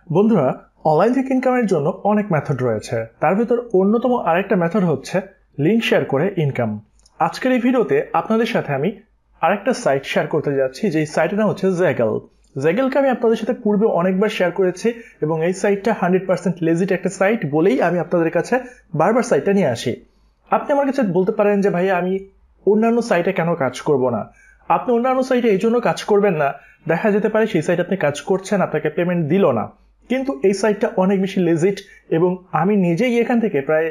বন্ধুরা, অনলাইন থেকে ইনকামের জন্য অনেক মেথড রয়েছে। তার ভিতর অন্যতম আরেকটা মেথড হচ্ছে লিঙ্ক শেয়ার করে ইনকাম। আজকের এই ভিডিওতে আপনাদের সাথে আমি আরেকটা সাইট শেয়ার করতে যাচ্ছি, যেই সাইটের নাম হচ্ছে জেগেল। জেগেলকে আমি আপনাদের সাথে পূর্বে অনেকবার শেয়ার করেছি এবং এই সাইটটা 100% লেজিট একটা সাইট বলেই আমি আপনাদের কাছে বারবার সাইটটা নিয়ে আসি। আপনি আমার কাছে বলতে পারেন যে ভাইয়া আমি অন্যান্য সাইটে কেন কাজ করব না। আপনি অন্যান্য সাইটে এই জন্য কাজ করবেন না, দেখা যেতে পারে সেই সাইটে আপনি কাজ করছেন, আপনাকে পেমেন্ট দিল না, কিন্তু এই সাইটটা অনেক বেশি লেজিট এবং আমি নিজেই এখান থেকে প্রায়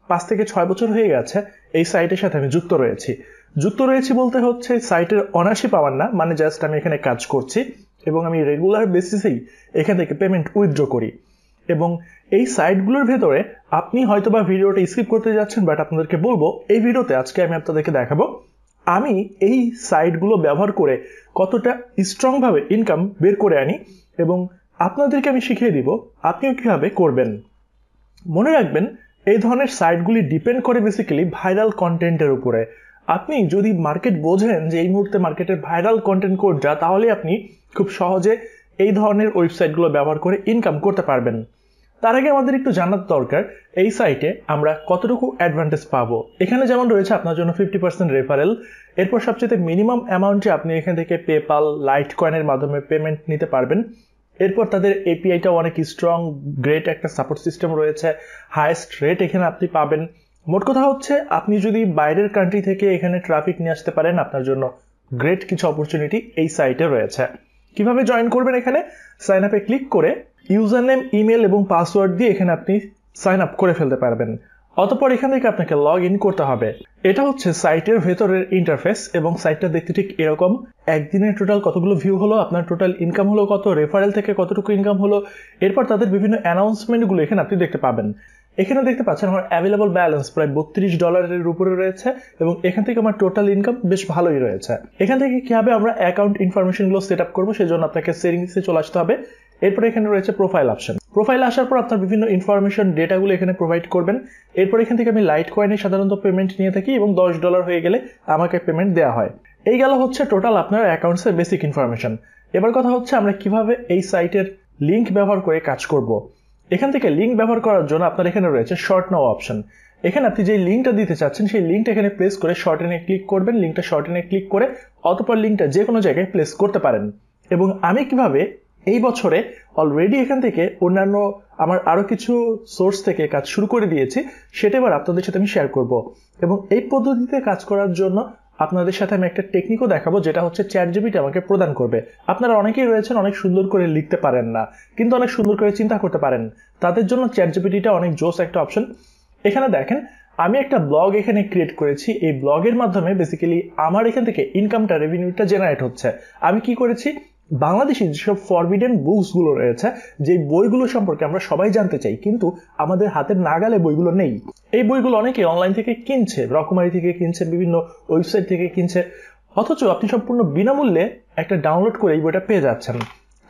5 থেকে 6 বছর হয়ে গেছে এই সাইটের সাথে আমি যুক্ত রয়েছি বলতে হচ্ছে সাইটের অনার্সই পাওয়ার না, মানে জাস্ট আমি এখানে কাজ করছি এবং আমি রেগুলার বেসিসেই এখান থেকে পেমেন্ট উইথড্র করি। এবং এই সাইটগুলোর ভেতরে আপনি হয়তোবা ভিডিওটা স্কিপ করতে যাচ্ছেন, বাট আপনাদেরকে বলবো এই ভিডিওতে আজকে আমি আপনাদেরকে দেখাবো আমি এই সাইটগুলো ব্যবহার করে কতটা স্ট্রং ভাবে ইনকাম বের করে আনি এবং আপনাদেরকে আমি শিখিয়ে দিব আপনিও কিভাবে করবেন। মনে রাখবেন, এই ধরনের সাইটগুলি ডিপেন্ড করে বেসিক্যালি ভাইরাল কন্টেন্টের উপরে। আপনি যদি মার্কেট বোঝেন যে এই মুহূর্তে মার্কেটের ভাইরাল কন্টেন্ট কোনটা, তাহলে আপনি খুব সহজে এই ধরনের ওয়েবসাইটগুলো ব্যবহার করে ইনকাম করতে পারবেন। তার আগে আমাদের একটু জানার দরকার এই সাইটে আমরা কতটুকু অ্যাডভান্টেজ পাবো। এখানে যেমন রয়েছে আপনার জন্য 50% রেফারেল, এরপর সবচেয়ে মিনিমাম অ্যামাউন্টে আপনি এখান থেকে পেপাল, লাইট কয়েনের মাধ্যমে পেমেন্ট নিতে পারবেন। এরপর তাদের এপিআইটা অনেক স্ট্রং, গ্রেট একটা সাপোর্ট সিস্টেম রয়েছে, হাইয়েস্ট রেট এখানে আপনি পাবেন। মোট কথা হচ্ছে আপনি যদি বাইরের কান্ট্রি থেকে এখানে ট্রাফিক নিয়ে আসতে পারেন, আপনার জন্য গ্রেট কিছু অপরচুনিটি এই সাইটে রয়েছে। কিভাবে জয়েন করবেন? এখানে সাইন আপে ক্লিক করে ইউজার নেম, ইমেল এবং পাসওয়ার্ড দিয়ে এখানে আপনি সাইন আপ করে ফেলতে পারবেন। অতঃপর এখান থেকে আপনাকে লগ ইন করতে হবে। এটা হচ্ছে সাইটের ভেতরের ইন্টারফেস এবং সাইটটা দেখতে ঠিক এরকম। একদিনে টোটাল কতগুলো ভিউ হলো, আপনার টোটাল ইনকাম হলো কত, রেফারেল থেকে কতটুকু ইনকাম হলো, এরপর তাদের বিভিন্ন অ্যানাউন্সমেন্টগুলো এখানে আপনি দেখতে পাবেন। এখানে দেখতে পাচ্ছেন আমার অ্যাভেলেবল ব্যালেন্স প্রায় $32 উপরে রয়েছে এবং এখান থেকে আমার টোটাল ইনকাম বেশ ভালোই রয়েছে। এখান থেকে কিভাবে আমরা অ্যাকাউন্ট ইনফরমেশনগুলো সেট আপ করবো, সেজন্য আপনাকে সেটিংসে চলে আসতে হবে। এরপর এখানে রয়েছে প্রোফাইল অপশন। প্রোফাইলে আসার পর আপনার বিভিন্ন ইনফরমেশন ডেটাগুলো এখানে প্রোভাইড করবেন। এরপর এখান থেকে আমি লাইট কয়েনে সাধারণত পেমেন্ট নিয়ে থাকি এবং $10 হয়ে গেলে আমাকে পেমেন্ট দেওয়া হয়। এই গেল হচ্ছে টোটাল আপনার অ্যাকাউন্টসের বেসিক ইনফরমেশন। এবার কথা হচ্ছে আমরা কিভাবে এই সাইটের লিঙ্ক ব্যবহার করে কাজ করব। এখান থেকে লিঙ্ক ব্যবহার করার জন্য আপনার এখানে রয়েছে শর্ট নাও অপশন। এখানে আপনি যে লিঙ্কটা দিতে চাচ্ছেন সেই লিঙ্কটা এখানে প্লেস করে শর্টেনে ক্লিক করবেন। লিঙ্কটা শর্টেনে ক্লিক করে অতঃপর লিঙ্কটা যে কোনো জায়গায় প্লেস করতে পারেন। এবং আমি কিভাবে এই বছরে অলরেডি এখান থেকে অন্যান্য আমার আরো কিছু সোর্স থেকে কাজ শুরু করে দিয়েছি, সেটা এবার আপনাদের সাথে আমি শেয়ার করব। এবং এই পদ্ধতিতে কাজ করার জন্য আপনাদের সাথে আমি একটা টেকনিকও দেখাবো, যেটা হচ্ছে চ্যাটজিপিটি আমাকে প্রদান করবে। আপনারা অনেকেই রয়েছেন অনেক সুন্দর করে লিখতে পারেন না, কিন্তু অনেক সুন্দর করে চিন্তা করতে পারেন, তাদের জন্য চ্যাটজিপিটিটা অনেক জোস একটা অপশন। এখানে দেখেন আমি একটা ব্লগ এখানে ক্রিয়েট করেছি। এই ব্লগের মাধ্যমে বেসিক্যালি আমার এখান থেকে ইনকামটা, রেভিনিউটা জেনারেট হচ্ছে। আমি কি করেছি, বাংলাদেশি যেসব ফরবিডেন বুকস গুলো রয়েছে, যে বইগুলো সম্পর্কে আমরা সবাই জানতে চাই কিন্তু আমাদের হাতের নাগালে বইগুলো নেই, এই বইগুলো অনেকে অনলাইন থেকে কিনছে, রকমারি থেকে কিনছে, বিভিন্ন ওয়েবসাইট থেকে কিনছে, অথচ আপনি সম্পূর্ণ বিনামূল্যে একটা ডাউনলোড করে এই বইটা পেয়ে যাচ্ছেন।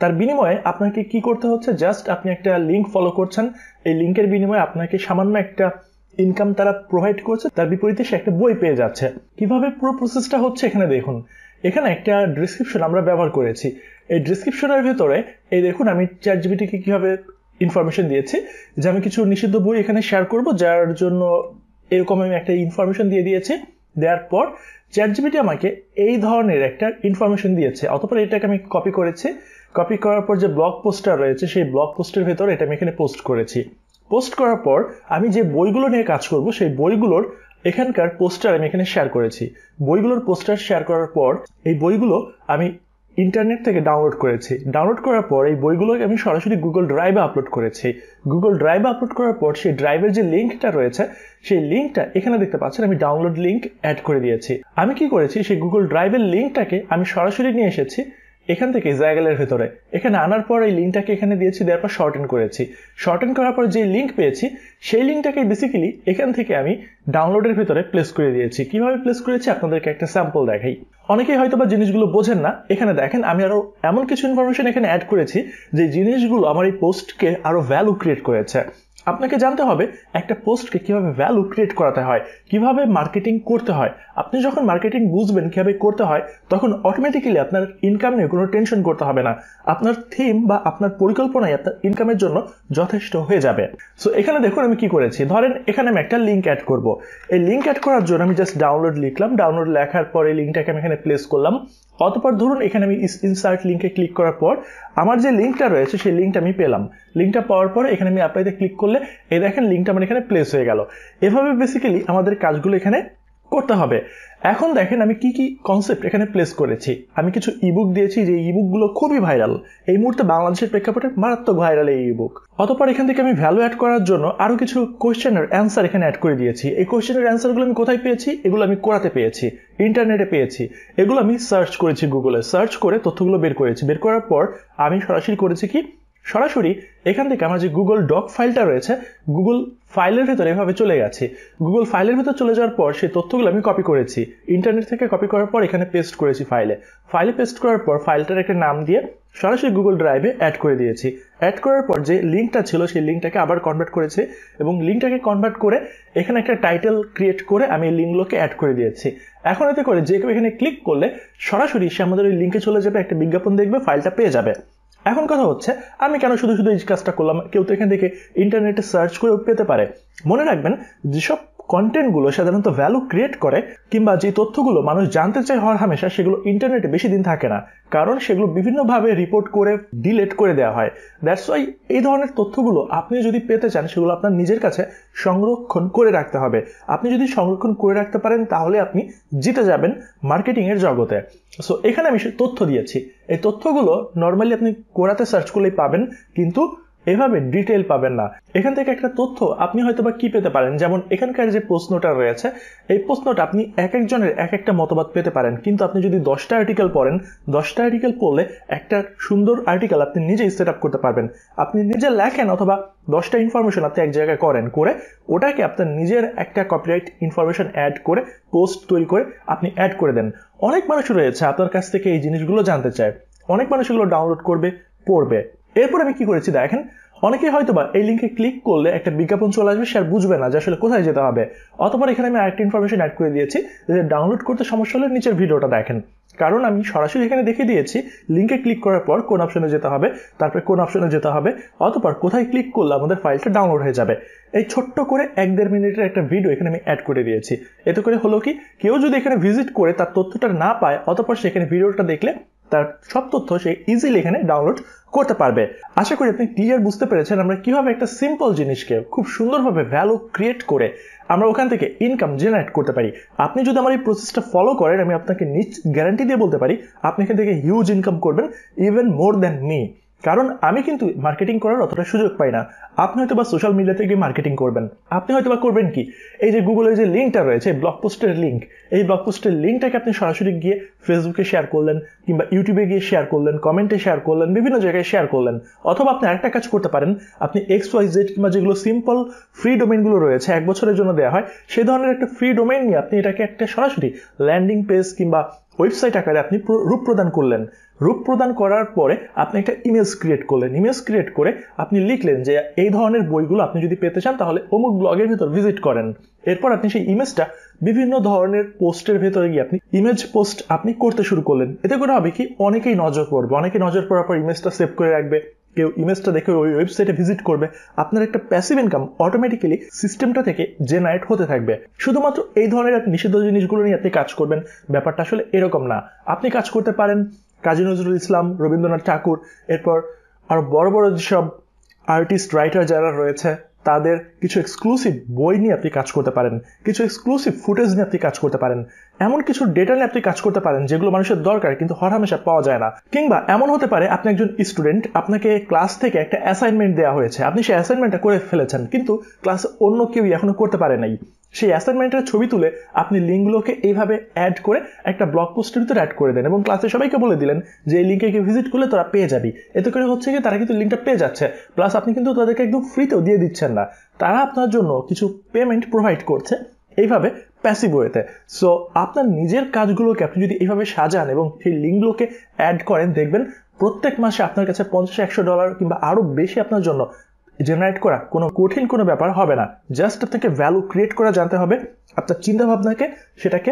তার বিনিময়ে আপনাকে কি করতে হচ্ছে, জাস্ট আপনি একটা লিঙ্ক ফলো করছেন, এই লিঙ্কের বিনিময়ে আপনাকে সামান্য একটা ইনকাম তারা প্রোভাইড করছে, তার বিপরীতে সে একটা বই পেয়ে যাচ্ছে। কিভাবে পুরো প্রসেসটা হচ্ছে এখানে দেখুন। এখানে একটা ডেসক্রিপশন আমরা ব্যবহার করেছি। এই ডেসক্রিপশনের ভেতরে এই দেখুন আমি চ্যাটজিপিটিকে কিভাবে ইনফরমেশন দিয়েছি যে আমি কিছু নিষিদ্ধ বই এখানে শেয়ার করব, যার জন্য এরকম আমি একটা ইনফরমেশন দিয়ে দিয়েছি। দেওয়ার পর চ্যাটজিপিটি আমাকে এই ধরনের একটা ইনফরমেশন দিয়েছে। অতঃপর এটাকে আমি কপি করেছি। কপি করার পর যে ব্লগ পোস্টটা রয়েছে সেই ব্লগ পোস্টের ভেতরে এটা আমি এখানে পোস্ট করেছি। পোস্ট করার পর আমি যে বইগুলো নিয়ে কাজ করব সেই বইগুলোর এখানকার পোস্টার আমি এখানে শেয়ার করেছি। বইগুলোর পোস্টার শেয়ার করার পর এই বইগুলো আমি ইন্টারনেট থেকে ডাউনলোড করেছি। ডাউনলোড করার পর এই বইগুলোকে আমি সরাসরি গুগল ড্রাইভে আপলোড করেছি। গুগল ড্রাইভে আপলোড করার পর সেই ড্রাইভের যে লিঙ্কটা রয়েছে সেই লিঙ্কটা এখানে দেখতে পাচ্ছেন আমি ডাউনলোড লিঙ্ক অ্যাড করে দিয়েছি। আমি কি করেছি, সেই গুগল ড্রাইভের লিঙ্কটাকে আমি সরাসরি নিয়ে এসেছি এখান থেকে জেগেলের ভেতরে। এখানে আনার পর এই লিঙ্কটাকে এখানে দিয়েছি, দেওয়ার পর শর্টেন করেছি। শর্টেন করার পর যে লিঙ্ক পেয়েছি সেই লিঙ্কটাকে বেসিক্যালি এখান থেকে আমি ডাউনলোডের ভেতরে প্লেস করে দিয়েছি। কিভাবে প্লেস করেছি আপনাদেরকে একটা স্যাম্পল দেখাই। অনেকেই হয়তো বা জিনিসগুলো বোঝেন না। এখানে দেখেন আমি আরো এমন কিছু ইনফরমেশন এখানে অ্যাড করেছি যে জিনিসগুলো আমার এই পোস্টকে আরো ভ্যালু ক্রিয়েট করেছে। আপনাকে জানতে হবে একটা পোস্টকে কিভাবে ভ্যালু ক্রিয়েট করাতে হয়, কিভাবে মার্কেটিং করতে হয়। আপনি যখন মার্কেটিং বুঝবেন কিভাবে করতে হয়, তখন অটোমেটিক্যালি আপনার ইনকাম নিয়ে কোনো টেনশন করতে হবে না। আপনার থিম বা আপনার পরিকল্পনাই আপনার ইনকামের জন্য যথেষ্ট হয়ে যাবে। সো এখানে দেখুন আমি কি করেছি। ধরেন এখানে আমি একটা লিঙ্ক অ্যাড করব। এই লিঙ্ক অ্যাড করার জন্য আমি জাস্ট ডাউনলোড লিখলাম। ডাউনলোড লেখার পরে লিঙ্কটাকে আমি এখানে প্লেস করলাম। অতঃপর ধরুন এখানে আমি ইনসার্ট লিঙ্কে ক্লিক করার পর আমার যে লিঙ্কটা রয়েছে সেই লিঙ্কটা আমি পেলাম। লিঙ্কটা পাওয়ার পরে এখানে আমি অ্যাপ্লাইতে ক্লিক করলে এই দেখেন লিঙ্কটা আমার এখানে প্লেস হয়ে গেল। এভাবে বেসিক্যালি আমাদের কাজগুলো এখানে করতে হবে। এখন দেখেন আমি কি কি কনসেপ্ট এখানে প্লেস করেছি। আমি কিছু ইবুক দিয়েছি, যে ইবুকগুলো খুবই ভাইরাল এই মুহূর্তে বাংলাদেশের প্রেক্ষাপটে, মারাত্মক ভাইরাল এই ইবুক। অতঃপর এখান থেকে আমি ভ্যালু অ্যাড করার জন্য আরো কিছু কোয়েশ্চেনের অ্যান্সার এখানে অ্যাড করে দিয়েছি। এই কোয়েশ্চেনের অ্যান্সারগুলো আমি কোথায় পেয়েছি? এগুলো আমি কোরাতে পেয়েছি, ইন্টারনেটে পেয়েছি। এগুলো আমি সার্চ করেছি, গুগলে সার্চ করে তথ্যগুলো বের করেছি। বের করার পর আমি সরাসরি করেছি কি, সরাসরি এখান থেকে আমার যে গুগল ডক ফাইলটা রয়েছে, গুগল ফাইলের ভেতরে এভাবে চলে গেছে। গুগল ফাইলের ভেতর চলে যাওয়ার পর সেই তথ্যগুলো আমি কপি করেছি, ইন্টারনেট থেকে কপি করার পর এখানে পেস্ট করেছি ফাইলে পেস্ট করার পর ফাইলটার একটা নাম দিয়ে সরাসরি গুগল ড্রাইভে অ্যাড করে দিয়েছি। অ্যাড করার পর যে লিঙ্কটা ছিল সেই লিঙ্কটাকে আবার কনভার্ট করেছি এবং লিঙ্কটাকে কনভার্ট করে এখানে একটা টাইটেল ক্রিয়েট করে আমি এই লিঙ্কগুলোকে অ্যাড করে দিয়েছি। এখন এতে করে যে কেউ এখানে ক্লিক করলে সরাসরি সে আমাদের ওই লিঙ্কে চলে যাবে, একটা বিজ্ঞাপন দেখবে, ফাইলটা পেয়ে যাবে। এখন কথা হচ্ছে আমি কেন শুধু শুধু এই কাজটা করলাম? কেউ তো এখান থেকে ইন্টারনেটে সার্চ করে পেতে পারে। মনে রাখবেন যেসব কন্টেন্টগুলো সাধারণত ভ্যালু ক্রিয়েট করে কিংবা যে তথ্যগুলো মানুষ জানতে চায় হরহামেশা, সেগুলো ইন্টারনেটে বেশি দিন থাকে না, কারণ সেগুলো বিভিন্নভাবে রিপোর্ট করে ডিলিট করে দেওয়া হয়। দ্যাটস ওয়াই এই ধরনের তথ্যগুলো আপনি যদি পেতে চান সেগুলো আপনার নিজের কাছে সংরক্ষণ করে রাখতে হবে। আপনি যদি সংরক্ষণ করে রাখতে পারেন তাহলে আপনি জিতে যাবেন মার্কেটিং এর জগতে। সো এখানে আমি তথ্য দিয়েছি, এই তথ্যগুলো নর্মালি আপনি কোরাতে সার্চ করলেই পাবেন, কিন্তু এভাবে ডিটেইল পাবেন না। এখান থেকে একটা তথ্য আপনি হয়তো বা কি পেতে পারেন, যেমন এখানকার যে প্রশ্নটা রয়েছে, এই প্রশ্নটা আপনি এক একজনের এক একটা মতবাদ পেতে পারেন, কিন্তু আপনি যদি 10টা আর্টিকেল পড়েন, 10টা আর্টিকেল পড়লে একটা সুন্দর আর্টিকেল আপনি নিজেই সেট আপ করতে পারবেন। আপনি নিজে লেখেন অথবা 10টা ইনফরমেশন আপনি এক জায়গায় করে ওটাকে আপনার নিজের একটা কপিরাইট ইনফরমেশন অ্যাড করে পোস্ট তৈরি করে আপনি অ্যাড করে দেন। অনেক মানুষ রয়েছে আপনার কাছ থেকে এই জিনিসগুলো জানতে চায়, অনেক মানুষ এগুলো ডাউনলোড করবে, পড়বে। এরপর আমি কি করেছি দেখেন, অনেকেই হয়তোবা এই লিঙ্কে ক্লিক করলে একটা বিজ্ঞাপন চলে আসবে, সে আর বুঝবে না যে আসলে কোথায় যেতে হবে। অতঃপর এখানে আমি আরেকটা ইনফরমেশন অ্যাড করে দিয়েছি যে ডাউনলোড করতে সমস্যা হলে নিচের ভিডিওটা দেখেন, কারণ আমি সরাসরি এখানে দেখিয়ে দিয়েছি লিঙ্কে ক্লিক করার পর কোন অপশনে যেতে হবে, তারপরে কোন অপশনে যেতে হবে, অতঃপর কোথায় ক্লিক করলে আমাদের ফাইলটা ডাউনলোড হয়ে যাবে। এই ছোট্ট করে 1-1.5 মিনিটের একটা ভিডিও এখানে আমি অ্যাড করে দিয়েছি। এতে করে হলো কি, কেউ যদি এখানে ভিজিট করে তার তথ্যটা না পায়, অতঃপর সেখানে ভিডিওটা দেখলে তার সব তথ্য সে ইজিলি এখানে ডাউনলোড করতে পারবে। আশা করি আপনি ক্লিয়ার বুঝতে পেরেছেন আমরা কিভাবে একটা সিম্পল জিনিসকে খুব সুন্দরভাবে ভ্যালু ক্রিয়েট করে আমরা ওখান থেকে ইনকাম জেনারেট করতে পারি। আপনি যদি আমার এই প্রসেসটা ফলো করেন, আমি আপনাকে গ্যারান্টি দিয়ে বলতে পারি আপনি এখান থেকে হিউজ ইনকাম করবেন, ইভেন মোর দ্যান মি। কারণ আমি কিন্তু মার্কেটিং করার অতটা সুযোগ পাই না। আপনি হয়তো বা সোশ্যাল মিডিয়াতে গিয়ে মার্কেটিং করবেন, আপনি হয়তো বা করবেন কি, এই যে গুগলের যে লিঙ্কটা রয়েছে, ব্লগ পোস্টের লিঙ্ক, এই ব্লগ পোস্টের লিঙ্কটাকে আপনি সরাসরি গিয়ে ফেসবুকে শেয়ার করলেন কিংবা ইউটিউবে গিয়ে শেয়ার করলেন, কমেন্টে শেয়ার করলেন, বিভিন্ন জায়গায় শেয়ার করলেন। অথবা আপনি আরেকটা কাজ করতে পারেন, আপনি XYZ কিংবা যেগুলো সিম্পল ফ্রি ডোমেইনগুলো রয়েছে 1 বছরের জন্য দেওয়া হয়, সেই ধরনের একটা ফ্রি ডোমেইন নিয়ে আপনি এটাকে একটা সরাসরি ল্যান্ডিং পেজ কিংবা ওয়েবসাইট আকারে আপনি রূপ প্রদান করলেন। রূপ প্রদান করার পরে আপনি একটা ইমেজ ক্রিয়েট করলেন। ইমেজ ক্রিয়েট করে আপনি লিখলেন যে এই ধরনের বইগুলো আপনি যদি পেতে চান তাহলে অমুক ব্লগের ভিতর ভিজিট করেন। এরপর আপনি সেই ইমেজটা বিভিন্ন ধরনের পোস্টের ভেতরে গিয়ে আপনি ইমেজ পোস্ট আপনি করতে শুরু করলেন। এতে করে হবে কি, অনেকেই নজর পড়বে, অনেকে নজর পড়ার পর ইমেজটা সেভ করে রাখবে, কেউ ইমেজটা দেখে ওই ওয়েবসাইটে ভিজিট করবে। আপনার একটা প্যাসিভ ইনকাম অটোমেটিক্যালি সিস্টেমটা থেকে জেনারেট হতে থাকবে। শুধুমাত্র এই ধরনের নিষিদ্ধ জিনিসগুলো নিয়ে আপনি কাজ করবেন, ব্যাপারটা আসলে এরকম না। আপনি কাজ করতে পারেন কাজী নজরুল ইসলাম, রবীন্দ্রনাথ ঠাকুর, এরপর আরো বড় বড় যেসব আর্টিস্ট রাইটার যারা রয়েছে তাদের কিছু এক্সক্লুসিভ বই নিয়ে আপনি কাজ করতে পারেন, কিছু এক্সক্লুসিভ ফুটেজ নিয়ে আপনি কাজ করতে পারেন, এমন কিছু ডেটা নিয়ে আপনি কাজ করতে পারেন যেগুলো মানুষের দরকার কিন্তু হরহামেশা পাওয়া যায় না। কিংবা এমন হতে পারে আপনি একজন স্টুডেন্ট, আপনাকে ক্লাস থেকে একটা অ্যাসাইনমেন্ট দেওয়া হয়েছে, আপনি সেই অ্যাসাইনমেন্টটা করে ফেলেছেন কিন্তু ক্লাসে অন্য কেউই এখনো করতে পারে নাই। সেই অ্যাসাইনমেন্টের ছবি তুলে আপনি লিঙ্কগুলোকে এইভাবে অ্যাড করে একটা ব্লগ পোস্টের ভিতরে অ্যাড করে দেন এবং ক্লাসে সবাইকে বলে দিলেন যে এই লিঙ্কে ভিজিট করলে তোরা পেয়ে যাবি। এতে করে হচ্ছে কি, তারা কিন্তু লিঙ্কটা পেয়ে যাচ্ছে, প্লাস আপনি কিন্তু তাদেরকে একদম ফ্রিতেও দিয়ে দিচ্ছেন না, তারা আপনার জন্য কিছু পেমেন্ট প্রোভাইড করছে এইভাবে প্যাসিভ ওয়েতে। সো আপনার নিজের কাজগুলোকে আপনি যদি এইভাবে সাজান এবং সেই লিঙ্কগুলোকে অ্যাড করেন, দেখবেন প্রত্যেক মাসে আপনার কাছে $50-100 কিংবা আরো বেশি আপনার জন্য জেনারেট করা কোনো কঠিন কোনো ব্যাপার হবে না। জাস্ট আপনাকে ভ্যালু ক্রিয়েট করা জানতে হবে, আপনার চিন্তা ভাবনাকে সেটাকে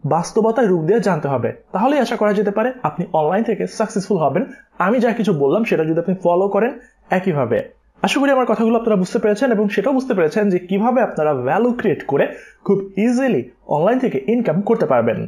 বাস্তবতায় রূপ দিয়ে জানতে হবে। তাহলেই আশা করা যেতে পারে আপনি অনলাইন থেকে সাকসেসফুল হবেন। আমি যা কিছু বললাম সেটা যদি আপনি ফলো করেন একইভাবে। আশা করি আমার কথাগুলো আপনারা বুঝতে পেরেছেন এবং সেটাও বুঝতে পেরেছেন যে কিভাবে আপনারা ভ্যালু ক্রিয়েট করে খুব ইজিলি অনলাইন থেকে ইনকাম করতে পারবেন।